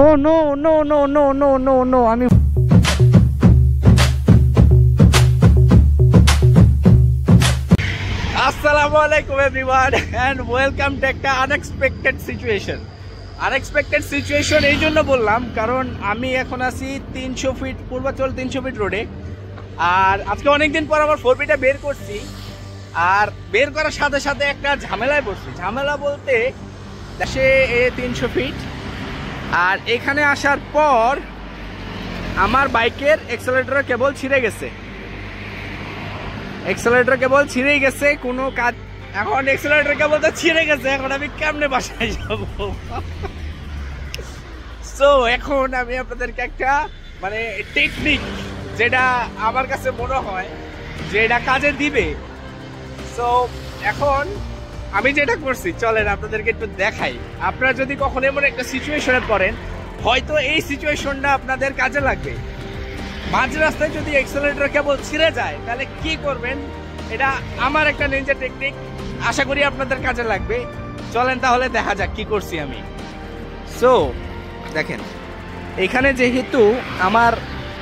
ও no no no no no no no আমি আসসালামু আলাইকুম এভরিওয়ান এন্ড ওয়েলকাম টু একটা আনএক্সপেক্টেড সিচুয়েশন এই জন্য বললাম কারণ আমি এখন আছি 300 ফিট পূর্বাচল 300 ফিট রোডে। আর আজকে অনেকদিন পর আমার 4Bটা বের করছি, আর বের করার সাথে সাথে একটা ঝামেলায় পড়ছি। ঝামেলা বলতে দেশে 300 ফিট, আর এখানে আসার পর আমার বাইকের অ্যাক্সেলারেটর কেবল ছিঁড়ে গেছে, কোনো কাজ। এখন অ্যাক্সেলারেটর কেবল তো ছিঁড়ে গেছে, এখন আমি কেমনে বাসায় যাব? সো এখন আমি আপনাদেরকে একটা মানে টেকনিক, যেটা আমার কাছে মনে হয় যে এটা কাজে দিবে। সো এখন আমি যেটা করছি, চলেন আপনাদেরকে একটু দেখাই। আপনারা যদি কখনো এমন একটা সিচুয়েশনে পড়েন, হয়তো এই সিচুয়েশনটা আপনাদের কাজে লাগবে। মাঝ রাস্তায় যদি অ্যাক্সেলারেটর কেবল ছিঁড়ে যায় তাহলে কি করবেন, এটা আমার একটা নিনজা টেকনিক, আশা করি আপনাদের কাজে লাগবে। চলেন তাহলে দেখা যাক কি করছি আমি। সো দেখেন, এখানে যেহেতু আমার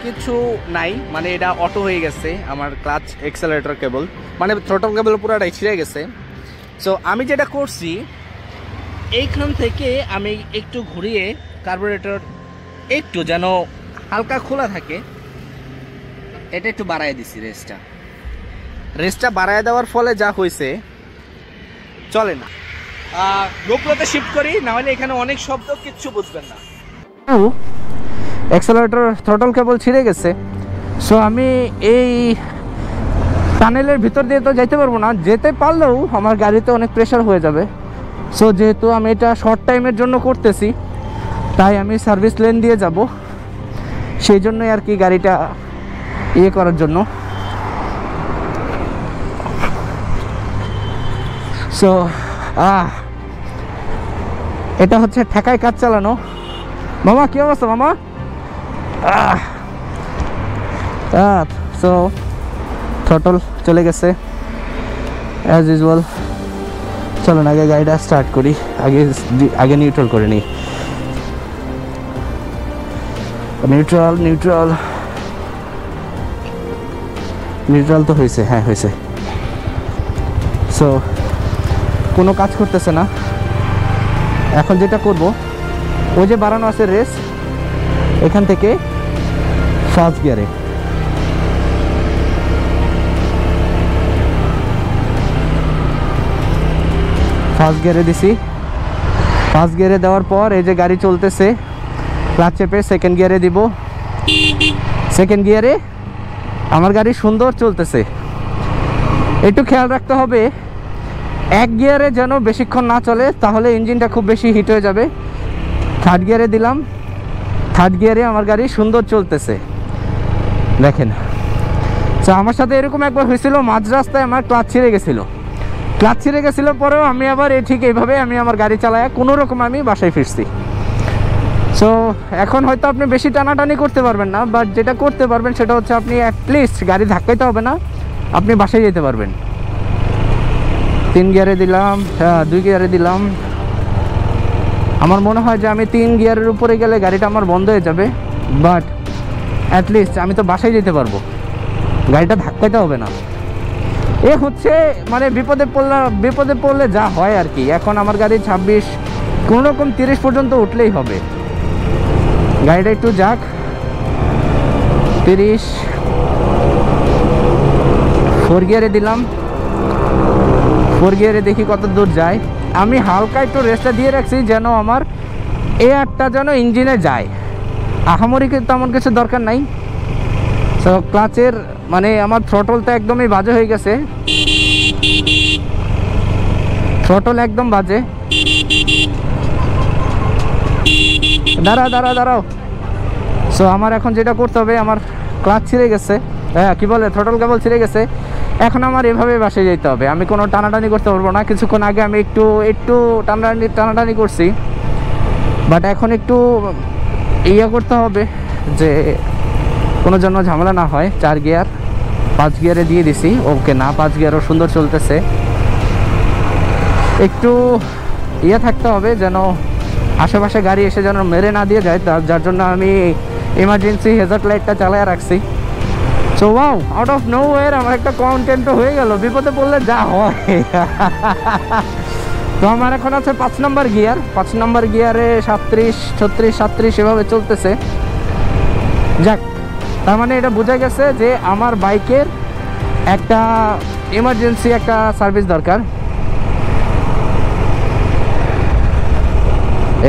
কিছু নাই, মানে এটা অটো হয়ে গেছে, আমার ক্লাচ অ্যাক্সেলারেটর কেবল মানে থ্রটল কেবল পুরোটাই ছিঁড়ে গেছে। সো আমি যেটা করছি, এইখান থেকে আমি একটু ঘুরিয়ে কার্বোরেটর একটু যেন হালকা খোলা থাকে, এটা একটু বাড়ায় দিছি। রেসটা বাড়ায় দেওয়ার ফলে যা হয়েছে, চলে না গোপ্রোতে শিফট করি, না হলে এখানে অনেক শব্দ, কিচ্ছু বুঝবেন না। অ্যাক্সেলারেটর থ্রটল কেবল ছিঁড়ে গেছে। সো আমি এই টানেলের ভিতর দিয়ে তো যাইতে পারবো না, যেতে পারলেও আমার গাড়িতে অনেক প্রেশার হয়ে যাবে। সো যেহেতু আমি এটা শর্ট টাইমের জন্য করতেছি, তাই আমি সার্ভিস লেন দিয়ে যাব, সেই জন্যই আর কি গাড়িটা ইয়ে করার জন্য। সো এটা হচ্ছে ঠেকায় কাজ চালানো। মামা কি অবস্থা মামা? সো থ্রটল চলে গেছে অ্যাজ ইউজুয়াল। চলুন আগে গাড়িটা স্টার্ট করি, আগে নিউট্রাল করে নিই। নিউট্রাল তো হয়েছে, হ্যাঁ হয়েছে। সো কোনো কাজ করতেছে না। এখন যেটা করব, ওই যে বাড়ানো আছে রেস, এখান থেকে ফার্স্ট গিয়ারে দিছি। ফার্স্ট গিয়ারে দেওয়ার পর এই যে গাড়ি চলতেছে, ক্লাচ চেপে সেকেন্ড গিয়ারে দিব। সেকেন্ড গিয়ারে আমার গাড়ি সুন্দর চলতেছে। একটু খেয়াল রাখতে হবে এক গিয়ারে যেন বেশিক্ষণ না চলে, তাহলে ইঞ্জিনটা খুব বেশি হিট হয়ে যাবে। থার্ড গিয়ারে দিলাম, থার্ড গিয়ারে আমার গাড়ি সুন্দর চলতেছে, দেখেন। তো আমার সাথে এরকম একবার হয়েছিল, মাঝ রাস্তায় আমার ক্লাচ ছিঁড়ে গেছিলো পরেও আমি আবার ঠিক এইভাবে আমি আমার গাড়ি চালায় কোনো রকম আমি বাসায় ফিরছি। সো এখন হয়তো আপনি বেশি টানাটানি করতে পারবেন না, বাট যেটা করতে পারবেন সেটা হচ্ছে আপনি অ্যাটলিস্ট গাড়ি ধাক্কাইতে হবে না, আপনি বাসায় যেতে পারবেন। 3 গিয়ারে দিলাম, 2 গিয়ারে দিলাম। আমার মনে হয় যে আমি 3 গিয়ারের উপরে গেলে গাড়িটা আমার বন্ধ হয়ে যাবে, বাট অ্যাটলিস্ট আমি তো বাসায় যেতে পারবো, গাড়িটা ধাক্কাইতে হবে না। এ হচ্ছে মানে বিপদে পড়লে যা হয় আর কি। এখন আমার গাড়ি 26, কোনো রকম 30 পর্যন্ত উঠলেই হবে। গাড়িটা একটু যাক, 30। 4 গিয়ারে দিলাম, 4 গিয়ারে দেখি কত দূর যায়। আমি হালকা একটু রেস্টটা দিয়ে রাখছি যেন আমার এয়ারটা যেন ইঞ্জিনে যায়, আহামরি তেমন কিছু দরকার নাই। সো ক্লাচের মানে আমার থ্রটলটা একদমই বাজে হয়ে গেছে, থ্রটল একদম বাজে। দাঁড়াও। সো আমার এখন যেটা করতে হবে, আমার ক্লাচ ছিঁড়ে গেছে, হ্যাঁ কি বলে থ্রটল কেবল ছিঁড়ে গেছে। এখন আমার এভাবে বাসায় যেতে হবে, আমি কোনো টানাটানি করতে পারবো না। কিছুক্ষণ আগে আমি একটু টানাটানি করছি, বাট এখন একটু ইয়ে করতে হবে যে কোনো জন্য ঝামেলা না হয়। 4 গিয়ার 5 গিয়ারে দিয়ে দিছি, ওকে না 5 গিয়ারও সুন্দর চলতেছে। একটু ইয়ে থাকতে হবে যেন আশেপাশে গাড়ি এসে যেন মেরে না দিয়ে যায়, যার জন্য আমি ইমার্জেন্সি হেজার্ড লাইটটা চালিয়ে রাখছি। So wow, out of nowhere আমার একটা কন্টেন্টও হয়ে গেল, বিপদে পড়লে যা হয়। তো আমার এখন আছে 5 নম্বর গিয়ার, 5 নম্বর গিয়ারে 37, 36, 37 এভাবে চলতেছে। যাক, তার মানে এটা বোঝা গেছে যে আমার বাইকের একটা ইমার্জেন্সি একটা সার্ভিস দরকার।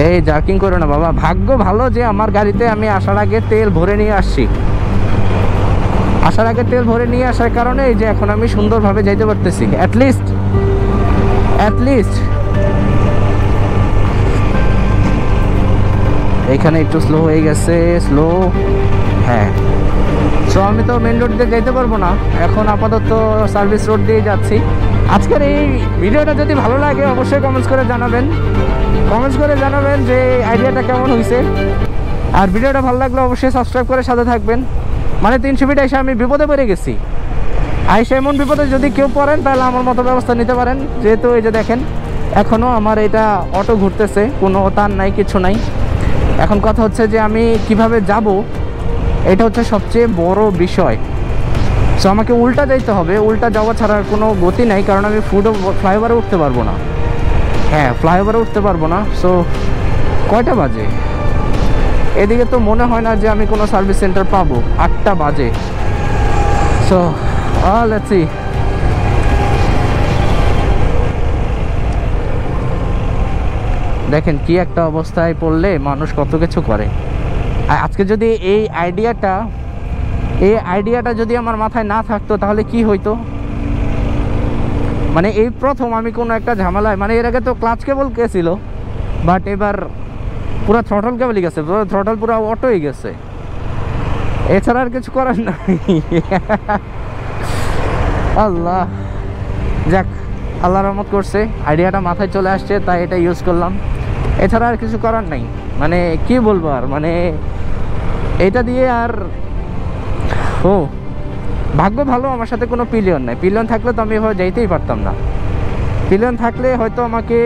এই জার্কিং করো না বাবা। ভাগ্য ভালো যে আমার গাড়িতে আমি আসার আগে তেল ভরে নিয়ে আসছি। আসার আগে তেল ভরে নিয়ে আসার কারণে এই যে এখন আমি সুন্দরভাবে যাইতে পারতেছি। অ্যাটলিস্ট এখানে একটু স্লো হয়ে গেছে, স্লো। হ্যাঁ, সো আমি তো মেন রোড দিয়ে যেতে পারবো না, এখন আপাতত সার্ভিস রোড দিয়ে যাচ্ছি। আজকের এই ভিডিওটা যদি ভালো লাগে অবশ্যই কমেন্টস করে জানাবেন যে আইডিয়াটা কেমন হয়েছে। আর ভিডিওটা ভালো লাগলে অবশ্যই সাবস্ক্রাইব করে সাথে থাকবেন। মানে 300 ফিট এসে আমি বিপদে পড়ে গেছি। আইসে এমন বিপদে যদি কেউ পড়েন তাহলে আমার মতো ব্যবস্থা নিতে পারেন। যেহেতু এই যে দেখেন এখনও আমার এটা অটো ঘুরতেছে, কোনো তার নাই, কিছু নাই। এখন কথা হচ্ছে যে আমি কিভাবে যাব, এটা হচ্ছে সবচেয়ে বড় বিষয়। সো আমাকে উল্টা যাইতে হবে, উল্টা যাওয়া ছাড়া কোনো গতি নাই, কারণ আমি ফ্লাইওভারে উঠতে পারবো না। হ্যাঁ, ফ্লাইওভারে উঠতে পারবো না। সো কয়টা বাজে? এদিকে তো মনে হয় না যে আমি কোনো সার্ভিস সেন্টার পাবো। 8টা বাজে। So let's see. দেখেন কি একটা অবস্থায় পড়লে মানুষ কত কিছু করে। আজকে যদি এই আইডিয়াটা যদি আমার মাথায় না থাকতো তাহলে কি হইতো। মানে এই প্রথম আমি কোনো একটা ঝামেলায়, মানে এর আগে তো ক্লাচ কেবল গেছিল, বাট এবার পুরো থ্রটল কেবলই গেছে, থ্রটল পুরো অটোই গেছে, এছাড়া আর কিছু করার নাই। আল্লাহ, যাক, আল্লাহ রহমত করছে, আইডিয়াটা মাথায় চলে আসছে, তাই এটা ইউজ করলাম। এছাড়া আর কিছু করার নাই। মানে কি বলবো আর, মানে এটা দিয়ে আর ভাগ্য ভালো আমার সাথে কোনো পিলিয়ন নাই। পিলিয়ন থাকলে তো আমি এভাবে যাইতেই পারতাম না। পিলিয়ন থাকলে হয়তো আমাকে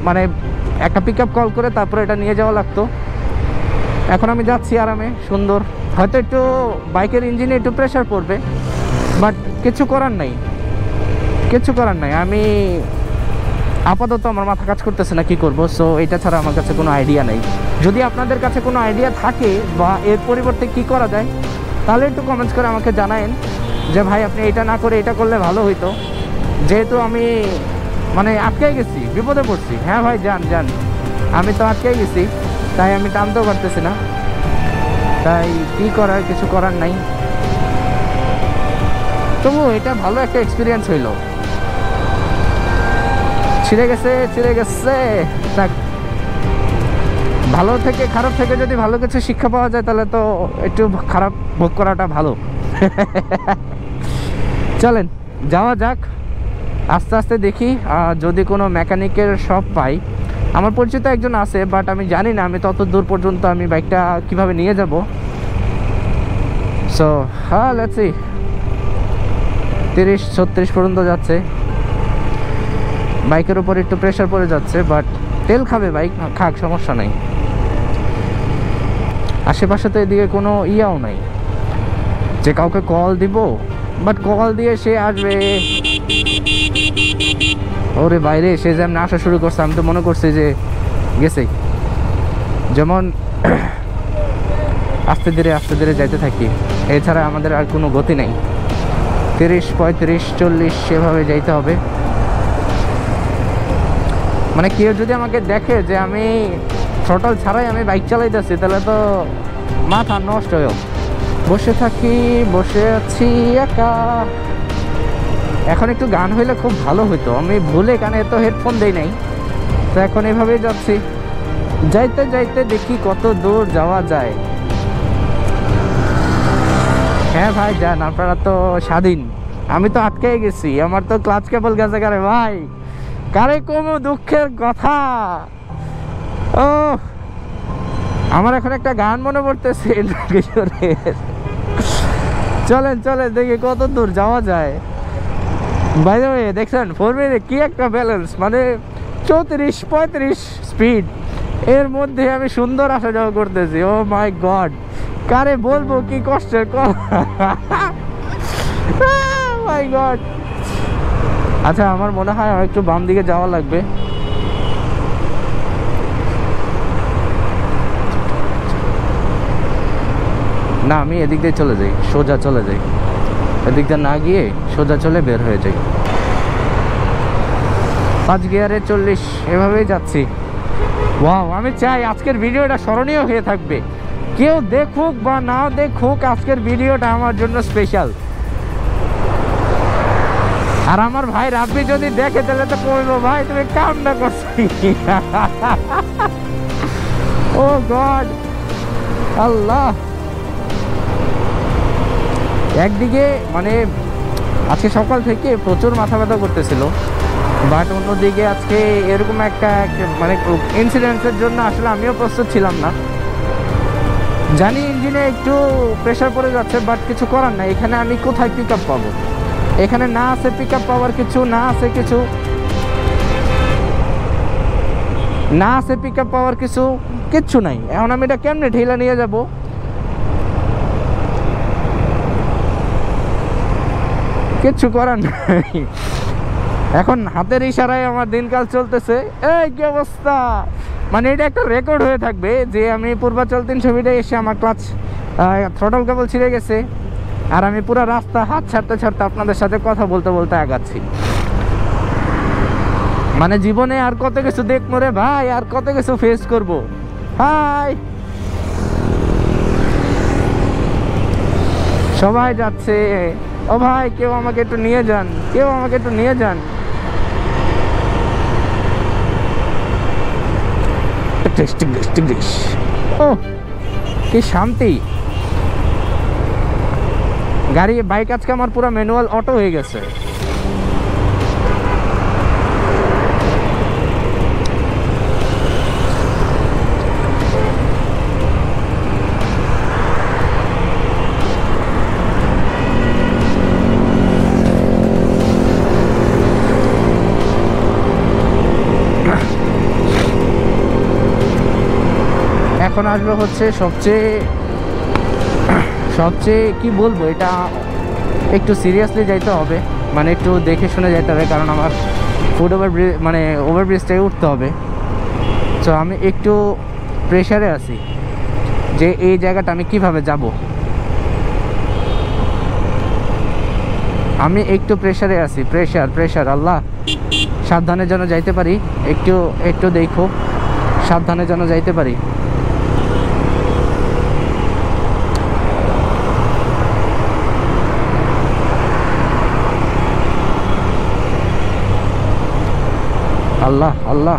মানে একটা পিক আপ কল করে তারপরে এটা নিয়ে যাওয়া লাগতো। এখন আমি যাচ্ছি আরামে, সুন্দর। হয়তো একটু বাইকের ইঞ্জিনে একটু প্রেশার পড়বে, বাট কিছু করার নাই। আমি আপাতত আমার মাথা কাজ করতেছে না কি করব। সো এটা ছাড়া আমার কাছে কোনো আইডিয়া নেই। যদি আপনাদের কাছে কোনো আইডিয়া থাকে বা এর পরিবর্তে কি করা যায়, তাহলে একটু কমেন্টস করে আমাকে জানায়েন যে ভাই আপনি এটা না করে এটা করলে ভালো হইতো। যেহেতু আমি মানে আটকে গেছি, বিপদে পড়ছি। হ্যাঁ ভাই, যান, আমি তো আটকে গেছি, তাই আমি টানতেও পারতেছি না। তাই কি করার, কিছু করার নাই। তবু এটা ভালো একটা এক্সপিরিয়েন্স হইলো। ছিঁড়ে গেছে। যাক, ভালো থেকে, খারাপ থেকে যদি ভালো কিছু শিক্ষা পাওয়া যায় তাহলে তো একটু খারাপ ভোগ করাটা ভালো। চলেন যাওয়া যাক, আস্তে আস্তে দেখি যদি কোনো মেকানিকের শপ পাই। আমার পরিচিত একজন আছে, বাট আমি জানি না আমি তত দূর পর্যন্ত আমি বাইকটা কিভাবে নিয়ে যাব। সো হ্যাঁ, লেটস সি। 30-36 পর্যন্ত যাচ্ছে, বাইকের উপর একটু প্রেশার পড়ে যাচ্ছে, বাট তেল খাবে বাইক, খাক, সমস্যা নাই। আশেপাশে তো এদিকে কোনো ইয়াও নাই যে কাউকে কল দিব, বাট কল দিয়ে সে আসবে। ওরে বাইরে, সে যেমন আসা শুরু করছে আমি তো মনে করছি যে গেছে। যেমন আস্তে ধীরে যাইতে থাকি, এছাড়া আমাদের আর কোনো গতি নেই। 30, 35, 40 সেভাবে যাইতে হবে। মানে কেউ যদি আমাকে দেখে যে আমি থ্রটল ছাড়াই আমি বাইক চালাইতেছি তাহলে তো মাথা নষ্ট হয়ে বসে আছি একা। এখন একটু গান হইলে খুব ভালো হইতো। আমি ভুলে কানে তো হেডফোন দেই নাই, তো এখন এভাবেই যাচ্ছি। যাইতে দেখি কত দূর যাওয়া যায়। হ্যাঁ ভাই, যান, আপনারা তো স্বাধীন, আমি তো আটকে গেছি। আমার তো ক্লাচ কেবল গেছে কারে ভাই, কারে কোনো দুঃখের কথা। ও, আমার এখন একটা গান মনে পড়তেছে। চলেন দেখি কত দূর যাওয়া যায়। বাই দ্য ওয়ে, দেখছেন 4 কি একটা ব্যালেন্স, মানে 34-35 স্পিড, এর মধ্যে আমি সুন্দর আসা যাওয়া করতেছি। ও মাই গড, কারে বলবো কি কষ্টের মাই গড। আচ্ছা, আমার মনে হয় আর একটু বাম দিকে যাওয়া লাগবে। না, আমি এদিক দিয়ে চলে যাই, সোজা চলে যাই, এদিক দিয়ে না গিয়ে সোজা চলে বের হয়ে যাই। 5 গিয়ারে 40, এভাবেই যাচ্ছি। ওয়াও, আমি চাই আজকের ভিডিওটা স্মরণীয় হয়ে থাকবে। কেউ দেখুক বা না দেখুক, আজকের ভিডিওটা আমার জন্য স্পেশাল। আর আমার ভাই রাব্বি যদি দেখে তাহলে তো বলবো, ভাই তুমি কামটা করছো। ও গড, আল্লাহ। একদিকে মানে আজকে সকাল থেকে প্রচুর মাথা ব্যথা করতেছিল, বাট অন্যদিকে আজকে এরকম একটা মানে ইনসিডেন্টের জন্য আসলে আমিও প্রস্তুত ছিলাম না। জানি ইঞ্জিনে একটু প্রেশার পড়ে যাচ্ছে, বাট কিছু করার নাই। এখানে আমি কোথায় পিক আপ পাবো? এখানে না আছে পিক আপ পাওয়ার কিছু, না আছে কিছু, না আছে পিক আপ পাওয়ার কিছু, কিচ্ছু নাই। এখন আমি এটা কেমনে ঠেলা নিয়ে যাব? কিচ্ছু করার নাই। এখন হাতের ইশারায় আমার দিনকাল চলতেছে। এই কি অবস্থা! মানে এটা একটা রেকর্ড হয়ে থাকবে যে আমি পূর্বাচল 300 মিটার এসে আমার ক্লাচ থ্রটল কেবল ছিঁড়ে গেছে, আর আমি পুরো রাস্তা হাত ছাড়তে ছাড়তে আপনাদের সাথে কথা বলতে বলতে আগাচ্ছি। মানে জীবনে আর কত কিছু দেখবো রে ভাই, আর কত কিছু ফেস করব। হাই, সবাই যাচ্ছে। ও ভাই, কেউ আমাকে একটু নিয়ে যান, কেউ আমাকে একটু নিয়ে যান। ও কি শান্তি! গাড়ি, বাইক আজকে আমার পুরো ম্যানুয়াল অটো হয়ে গেছে। এখন আসবে হচ্ছে সবচেয়ে কি বলবো, এটা একটু সিরিয়াসলি যাইতে হবে, মানে একটু দেখে শুনে যাইতে হবে, কারণ আমার ফুট ওভারব্রিজ মানে ওভারব্রিজটাই উঠতে হবে। তো আমি একটু প্রেশারে আছি যে এই জায়গাটা আমি কিভাবে যাব। আমি একটু প্রেশারে আছি, প্রেশার। আল্লাহ, সাবধানে যেন যাইতে পারি। একটু দেখো, সাবধানে যেন যাইতে পারি। আল্লাহ আল্লাহ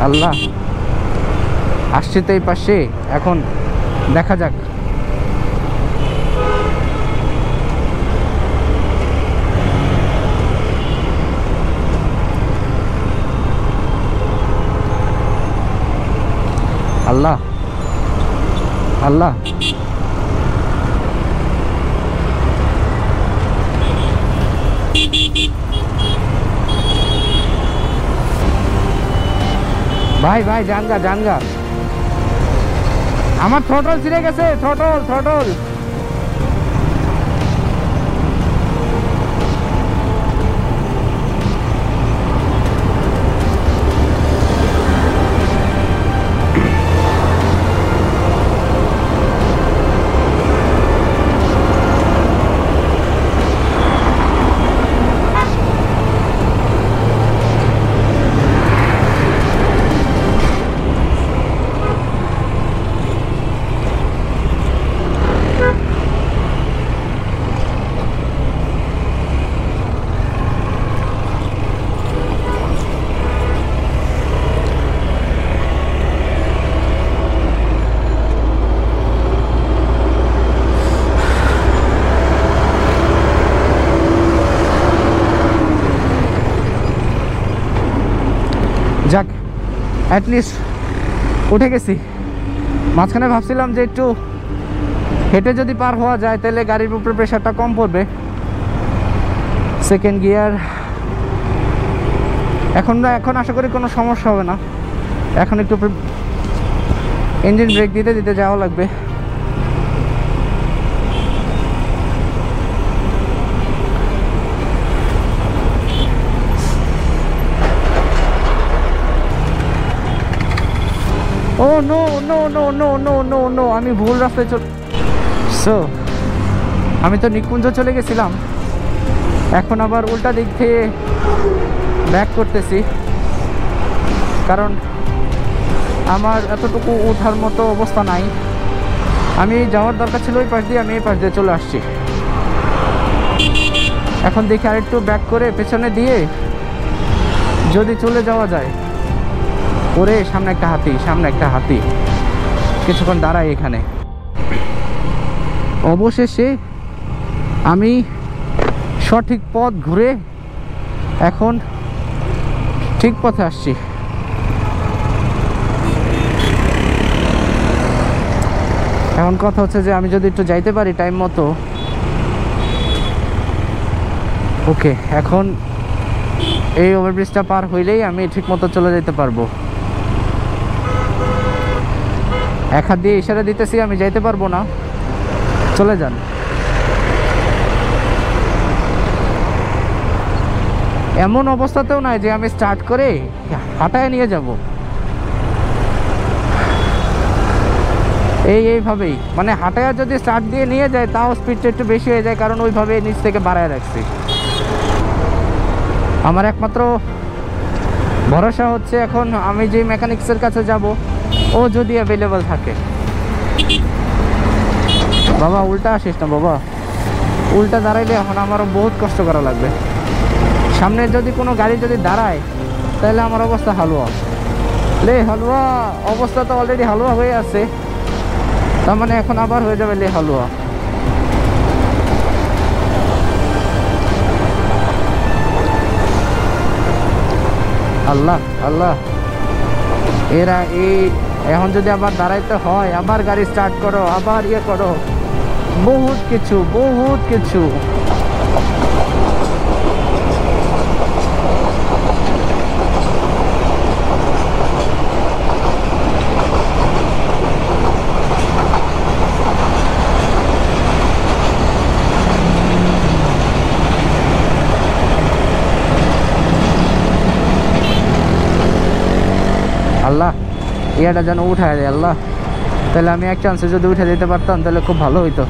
আল্লাহ, আসছে তো এই পাশে, এখন দেখা যাক। আল্লাহ আল্লাহ, ভাই ভাই, জানগা। আমার থ্রটল ছিঁড়ে গেছে, থ্রটল। যাক, অ্যাটলিস্ট উঠে গেছি। মাঝখানে ভাবছিলাম যে একটু হেঁটে যদি পার হওয়া যায় তাহলে গাড়ির উপরে প্রেশারটা কম পড়বে। সেকেন্ড গিয়ার, এখন আশা করি কোনো সমস্যা হবে না। এখন একটু ইঞ্জিন ব্রেক দিতে দিতে যাওয়া লাগবে। Oh no no no no no no no, আমি ভুল রাস্তায় আমি তো নিকুঞ্জ চলে গেছিলাম, এখন আবার উল্টা দিক থেকে ব্যাক করতেছি, কারণ আমার এতটুকু ওঠার মতো অবস্থা নাই। আমি যাওয়ার দরকার ছিল ওই পাশ দিয়ে, আমি এই পাশ দিয়ে চলে আসছি। এখন দেখি আরেকটু ব্যাক করে পেছনে দিয়ে যদি চলে যাওয়া যায়। ওরে সামনে একটা হাতি, কিছুক্ষণ দাঁড়াই এখানে। অবশেষে আমি সঠিক পথ ঘুরে এখন ঠিক পথে আসছি। এখন কথা হচ্ছে যে আমি যদি একটু যাইতে পারি টাইম মতো। ওকে, এখন এই ওভারব্রিজটা পার হইলেই আমি ঠিক মতো চলে যেতে পারবো। এক হাত দিয়ে ইশারা দিতেছি, আমি যাইতে পারবো না, চলে যান। এমন অবস্থাতেও নাই যে আমি স্টার্ট করে হাঁটায় নিয়ে যাব, এইভাবেই মানে হাঁটায় যদি স্টার্ট দিয়ে নিয়ে যায় তাও স্পিডটা একটু বেশি হয়ে যায়, কারণ ওইভাবে নিচ থেকে বাড়ায় রাখছি। আমার একমাত্র ভরসা হচ্ছে এখন আমি যে মেকানিক্সের কাছে যাব, ও যদি অ্যাভেলেবল থাকে। বাবা উল্টা আসিস না বাবা, উল্টা দাঁড়াইলে এখন আমারও বহুত কষ্ট করা লাগবে। সামনে যদি কোনো গাড়ি যদি দাঁড়ায় তাহলে আমার অবস্থা হালুয়া। হালুয়া অবস্থা তো অলরেডি হালুয়া হয়ে আছে, তার মানে এখন আবার হয়ে যাবে হালুয়া। আল্লাহ আল্লাহ, এরা এখন যদি আবার দাঁড়াইতে হয়, আবার গাড়ি স্টার্ট করো, আবার ইয়ে করো, বহুত কিছু। আল্লাহ, ইয়াটা যেন উঠায় দেয় আল্লাহ, তাহলে আমি এক চান্সে যদি উঠে দিতে পারতাম তাহলে খুব ভালো হইতো।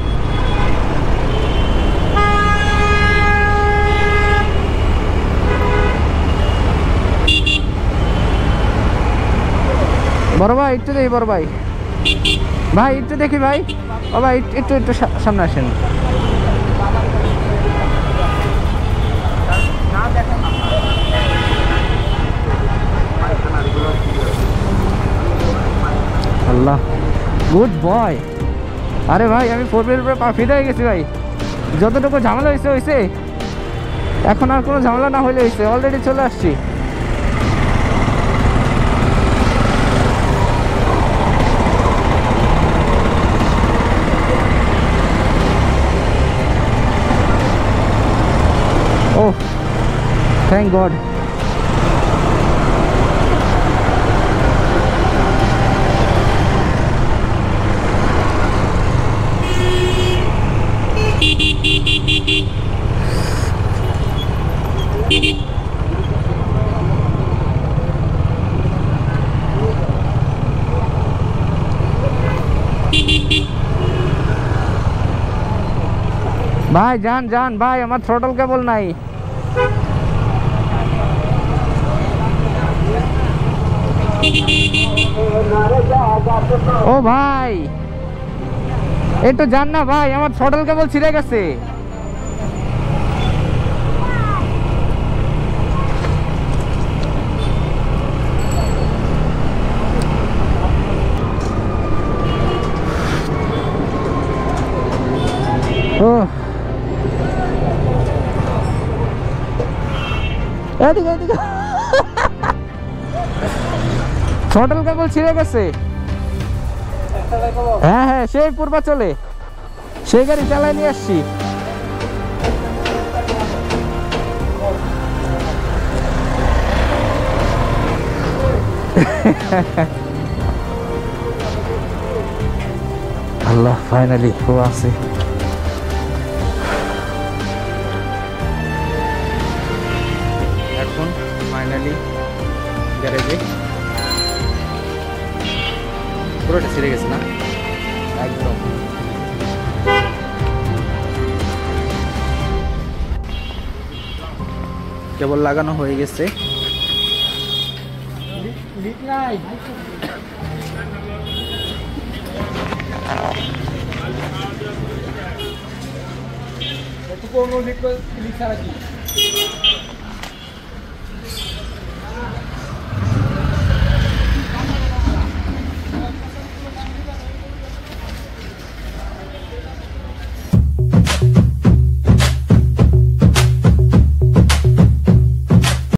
বড় ভাই একটু দেখি, বড় ভাই একটু দেখি ভাই, ও ভাই একটু সামনে আসেন। আল্লাহ, গুড বয়। আরে ভাই আমি 4 হুইলের উপরে পা ফিরে হয়ে গেছি ভাই, যতটুকু ঝামেলা হয়েছে এখন আর কোনো ঝামেলা না হইলে হয়েছে, অলরেডি চলে আসছি। ও থ্যাংক গড। ভাই যান ভাই, আমার থ্রটল কেবল নাই। ও ভাই একটু যান না ভাই, আমার থ্রটল কেবল ছিঁড়ে গেছে। ও এদিকে থ্রটল কেবল ছিঁড়ে গেছে। হ্যাঁ সেই পূর্বাচলে সেই গাড়ি চালায় নিয়ে আসছি। আল্লাহ ফাইনালি ও আছে। এখন ফাইনালি গ্যারেজে পুরোটা ছিঁড়ে গেছে না একদম। কেবল লাগানো হয়ে গেছে। কোনো লিক ছাড়া কি